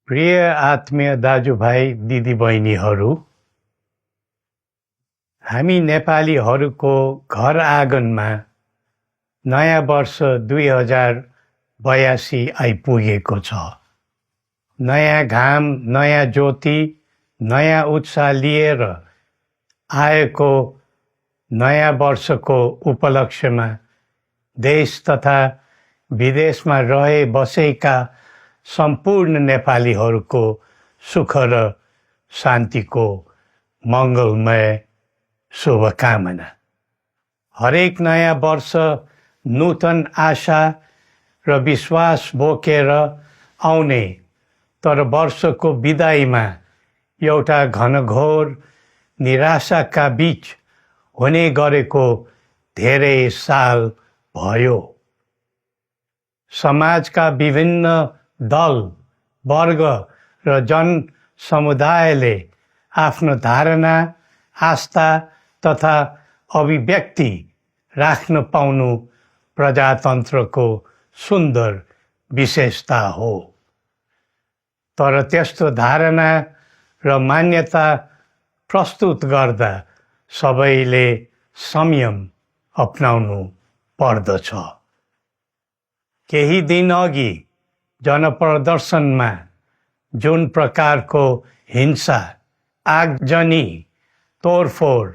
प्रिय आत्मीय दाजुभाइ दिदीबहिनीहरू, हामी नेपालीहरूको घर आँगनमा नयाँ वर्ष 2082 आइपुगेको छ। नयाँ घाम, नयाँ ज्योति, नयाँ उत्साह लिएर आएको नयाँ वर्षको उपलक्ष्यमा देश तथा विदेशमा रहे बसेका सम्पूर्ण नेपालीहरूको सुख र शान्तिको मङ्गलमय शुभकामना। हरेक नयाँ वर्ष नूतन आशा र विश्वास बोकेर आउने, तर वर्षको बिदाईमा एउटा घनघोर निराशाका बीच हुने गरेको धेरै साल भयो। समाजका विभिन्न दल, वर्ग र जन समुदायले आफ्नो धारणा, आस्था तथा अभिव्यक्ति राख्न पाउनु प्रजातन्त्रको सुन्दर विशेषता हो। तर त्यस्तो धारणा र मान्यता प्रस्तुत गर्दा सबैले संयम अपनाउनु पर्दछ। केही दिन अघि जनप्रदर्शनमा जुन प्रकारको हिंसा, आगजनी, तोडफोड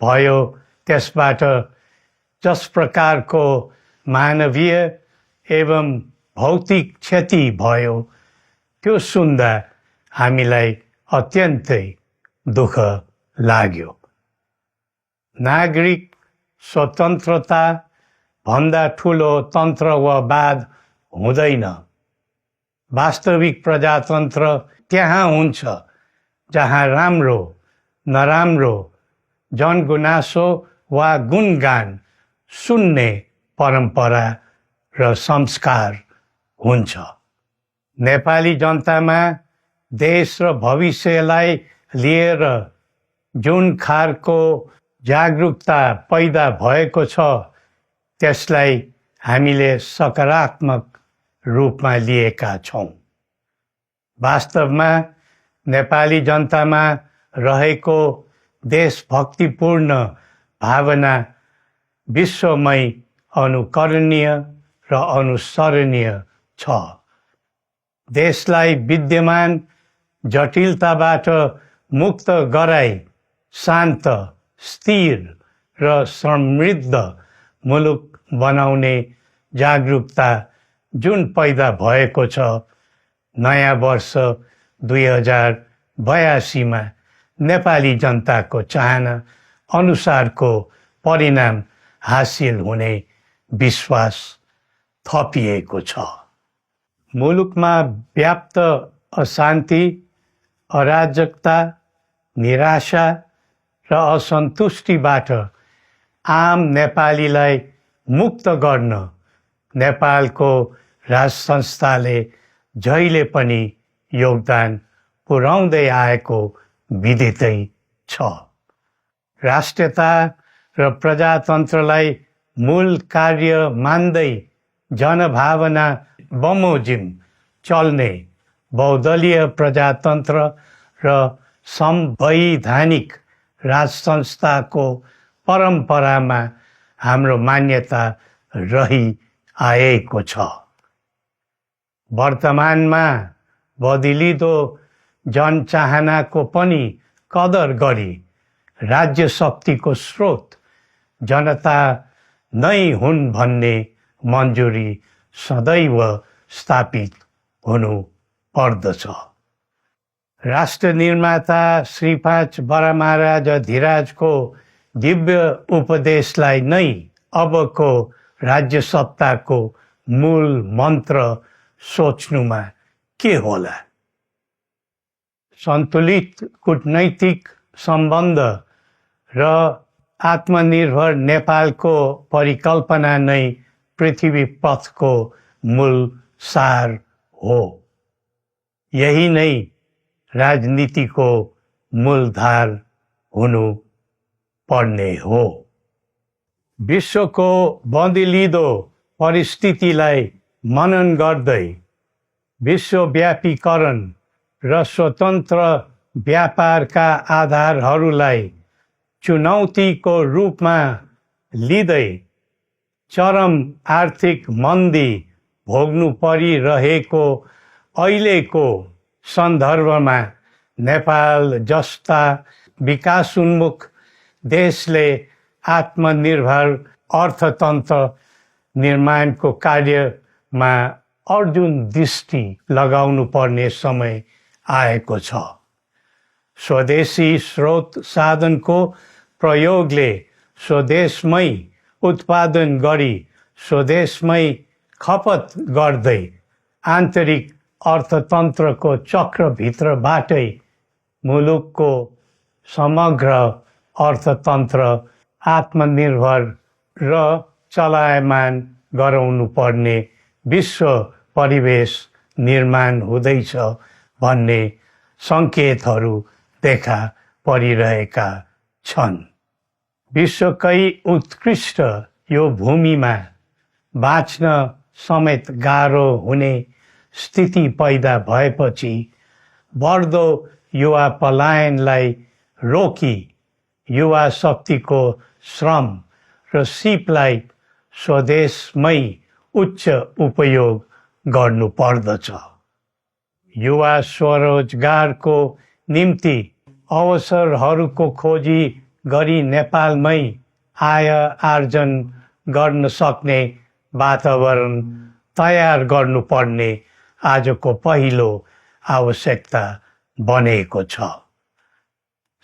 भयो, त्यसबाट जस प्रकारको मानवीय एवं भौतिक क्षति भयो, त्यो सुन्दा हामीलाई अत्यन्तै दुःख लाग्यो। नागरिक स्वतन्त्रता भन्दा ठुलो तन्त्र वा वाद हुँदैन। वास्तविक प्रजातन्त्र त्यहाँ हुन्छ जहाँ राम्रो, नराम्रो, जनगुनासो वा गुणगान सुन्ने परम्परा र संस्कार हुन्छ। नेपाली जनतामा देश र भविष्यलाई लिएर जुन खालको जागरुकता पैदा भएको छ, त्यसलाई हामीले सकारात्मक रूपमा लिएका छौँ। वास्तवमा नेपाली जनतामा रहेको देशभक्तिपूर्ण भावना विश्वमै अनुकरणीय र अनुसरणीय छ। देशलाई विद्यमान जटिलताबाट मुक्त गराई शान्त, स्थिर र समृद्ध मुलुक बनाउने जागरुकता जुन पैदा भएको छ, नयाँ वर्ष 2082 मा नेपाली जनताको चाहना अनुसारको परिणाम हासिल हुने विश्वास थपिएको छ। मुलुकमा व्याप्त अशान्ति, अराजकता, निराशा र असन्तुष्टिबाट आम नेपालीलाई मुक्त गर्न नेपालको राज संस्थाले जहिले पनि योगदान पुर्याउँदै आएको विदितै छ। राष्ट्रियता र प्रजातन्त्रलाई मूल कार्य मान्दै जनभावना बमोजिम चल्ने बहुदलीय प्रजातन्त्र र संवैधानिक राज संस्थाको परम्परामा हाम्रो मान्यता रही आएको छ। वर्तमानमा बदलिँदो जनचाहनाको पनि कदर गरी राज्य शक्तिको स्रोत जनता नै हुन् भन्ने मन्जुरी सदैव स्थापित हुनु पर्दछ। राष्ट्र निर्माता श्री 5 बरामहाराज धीराजको दिव्य उपदेशलाई नै अबको राज्य सत्ताको मूल मन्त्र सोच्नुमा के होला? सन्तुलित कूटनैतिक सम्बन्ध र आत्मनिर्भर नेपालको परिकल्पना नै पृथ्वी पथको मूल सार हो। यही नै राजनीतिको मूलधार हुनु पर्ने हो। विश्वको बदलिँदो परिस्थितिलाई मनन गर्दै विश्वव्यापीकरण र स्वतन्त्र व्यापारका आधारहरूलाई चुनौतीको रूपमा लिँदै चरम आर्थिक मन्दी भोग्नु परिरहेको अहिलेको सन्दर्भमा नेपाल जस्ता विकासोन्मुख देशले आत्मनिर्भर अर्थतन्त्र निर्माणको कार्यमा अर्जुन दृष्टि लगाउनु पर्ने समय आएको छ। स्वदेशी स्रोत साधनको प्रयोगले स्वदेशमै उत्पादन गरी स्वदेशमै खपत गर्दै आन्तरिक अर्थतन्त्रको चक्रभित्रबाटै मुलुकको समग्र अर्थतन्त्र आत्मनिर्भर र चलायमान गराउनु पर्ने विश्व परिवेश निर्माण हुँदैछ भन्ने सङ्केतहरू देखा परिरहेका छन्। विश्वकै उत्कृष्ट यो भूमिमा बाँच्न समेत गाह्रो हुने स्थिति पैदा भएपछि बढ्दो युवा पलायनलाई रोकी युवा शक्तिको श्रम र सिपलाई स्वदेशमै उच्च उपयोग गर्नु पर्दछ। युवा स्वरोजगारको निम्ति अवसरहरूको खोजी गरी नेपालमै आय आर्जन गर्न सक्ने वातावरण तयार गर्नुपर्ने आजको पहिलो आवश्यकता बनेको छ।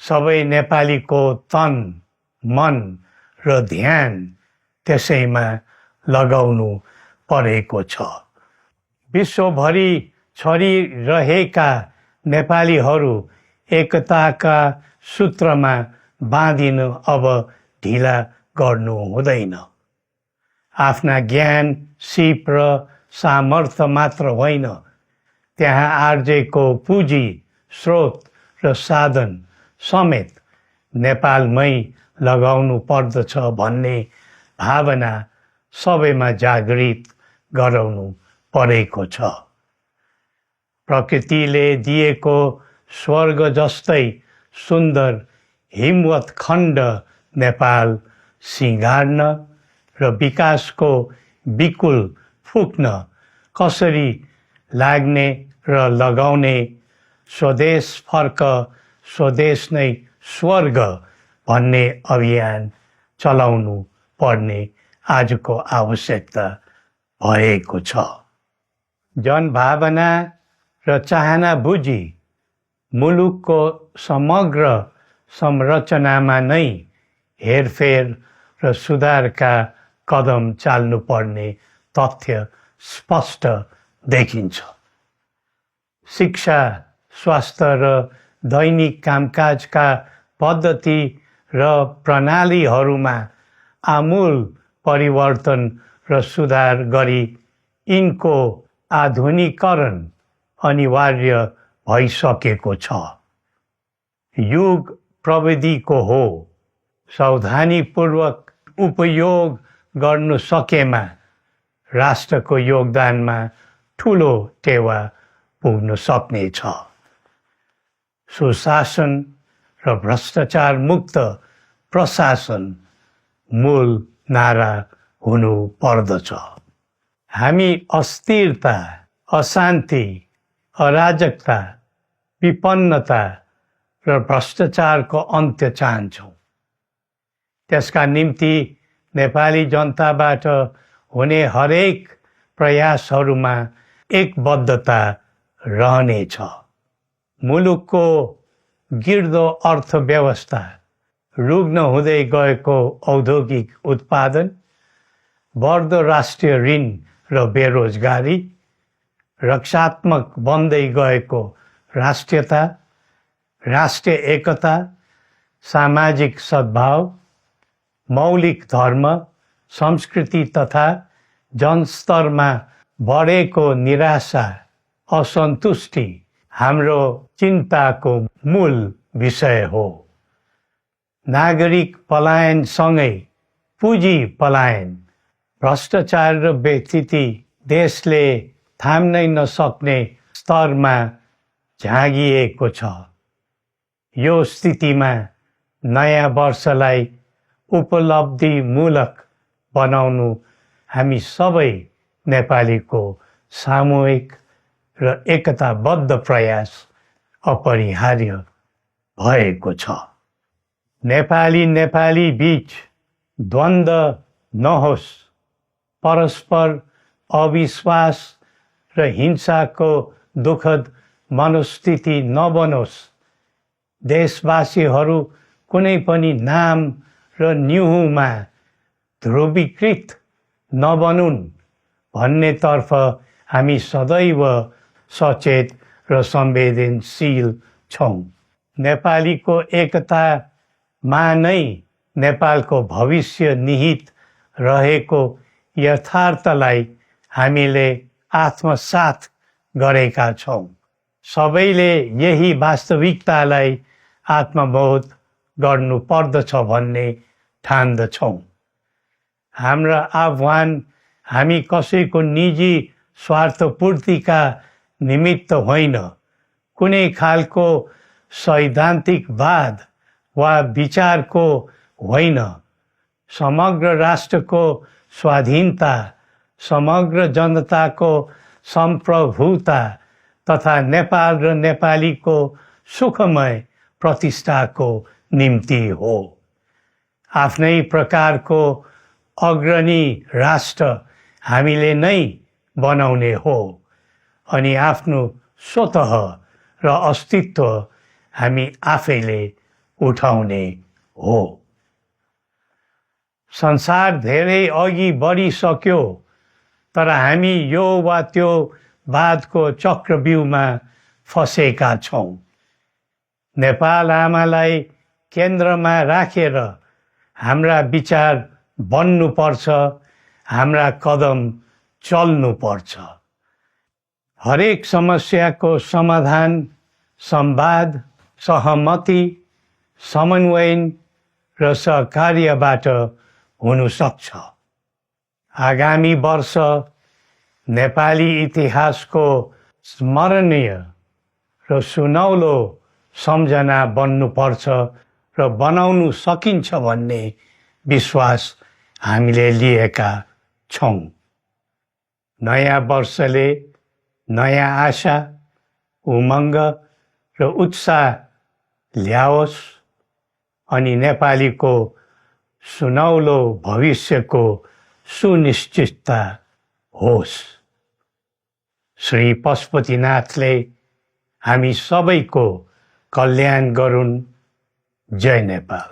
सबै नेपालीको तन, मन र ध्यान त्यसैमा लगाउनु परेको छ। विश्वभरि छरिरहेका नेपालीहरू एकताका सूत्रमा बाँधिन अब ढिला गर्नु हुँदैन। आफ्ना ज्ञान, सिप र सामर्थ्य मात्र होइन, त्यहाँ आर्जेको पुँजी, स्रोत र साधन समेत नेपालमै लगाउनु पर्दछ भन्ने भावना सबैमा जागृत गराउनु परेको छ। प्रकृतिले दिएको स्वर्ग जस्तै सुन्दर हिमवत् खण्ड नेपाल सिँगार्न र विकासको बिकुल फुक्न कसरी लाग्ने र लगाउने स्वदेश फर्क स्वदेश नै स्वर्ग भन्ने अभियान चलाउनु पर्ने आजको आवश्यकता भएको छ। जनभावना र चाहना बुझी मुलुकको समग्र संरचनामा नै हेरफेर र सुधारका कदम चाल्नुपर्ने तथ्य स्पष्ट देखिन्छ। शिक्षा, स्वास्थ्य र दैनिक कामकाजका पद्धति र प्रणालीहरूमा आमूल परिवर्तन र सुधार गरी यिनको आधुनिकीकरण अनिवार्य भइसकेको छ। युग प्रविधिको हो, सावधानीपूर्वक उपयोग गर्नु सकेमा राष्ट्रको योगदानमा ठुलो टेवा पुग्न सक्नेछ। सुशासन र भ्रष्टाचार मुक्त प्रशासन मूल नारा हुनु पर्दछ। हामी अस्थिरता, अशान्ति, अराजकता, विपन्नता र भ्रष्टाचारको अन्त्य चाहन्छौँ। त्यसका निम्ति नेपाली जनताबाट हुने हरेक प्रयासहरूमा एकबद्धता रहनेछ। मुलुकको गिर्दो अर्थव्यवस्था, रुग्न हुँदै गएको औद्योगिक उत्पादन, बढ्दो राष्ट्रिय ऋण र बेरोजगारी, रक्षात्मक बन्दै गएको राष्ट्रियता, राष्ट्रिय एकता, सामाजिक सद्भाव, मौलिक धर्म, संस्कृति तथा जनस्तरमा बढेको निराशा, असन्तुष्टि हाम्रो चिन्ताको मूल विषय हो। नागरिक पलायनसँगै पुँजी पलायन, भ्रष्टाचार र व्यथिति देशले थाम्नै नसक्ने स्तरमा झाँगिएको छ। यो स्थितिमा नयाँ वर्षलाई उपलब्धिमूलक बनाउनु हामी सबै नेपालीको सामूहिक र एकताबद्ध प्रयास अपरिहार्य भएको छ। नेपाली बीच द्वन्द्व नहोस्, परस्पर अविश्वास र हिंसाको दुःखद मनोस्थिति नबनोस्, देशवासीहरू कुनै पनि नाम र न्युहुमा ध्रुवीकृत नबनुन् भन्नेतर्फ हामी सदैव सचेत र संवेदनशील छौँ। नेपालीको एकतामा नै नेपालको भविष्य निहित रहेको यथार्थलाई हामीले आत्मसात गरेका छौँ। सबैले यही वास्तविकतालाई आत्मबोध गर्नुपर्दछ भन्ने ठान्दछौँ। हाम्रा आह्वान हामी कसैको निजी स्वार्थपूर्तिका निमित्त होइन, कुनै खालको सैद्धान्तिकवाद वा विचारको होइन, समग्र राष्ट्रको स्वाधीनता, समग्र जनताको सम्प्रभुता तथा नेपाल र नेपालीको सुखमय प्रतिष्ठाको निम्ति हो। आफ्नै प्रकारको अग्रणी राष्ट्र हामीले नै बनाउने हो अनि आफ्नो स्वतः र अस्तित्व हामी आफैले उठाउने हो। संसार धेरै अघि बढिसक्यो, तर हामी यो वा त्यो वादको चक्रव्यूहमा फँसेका छौँ। नेपाल आमालाई केन्द्रमा राखेर हाम्रा विचार बन्नुपर्छ, हाम्रा कदम चल्नुपर्छ। हरेक समस्याको समाधान संवाद, सहमति, समन्वयन र सहकार्यबाट हुन सक्छ। आगामी वर्ष नेपाली इतिहासको स्मरणीय र सुनौलो सम्झना बन्नुपर्छ र बनाउनु सकिन्छ भन्ने विश्वास हामीले लिएका छौँ। नयाँ वर्षले नयाँ आशा, उमङ्ग र उत्साह ल्याओस् अनि नेपालीको सुनौलो भविष्यको सुनिश्चितता होस्। श्री पशुपतिनाथले हामी सबैको कल्याण गरून्। जय नेपाल।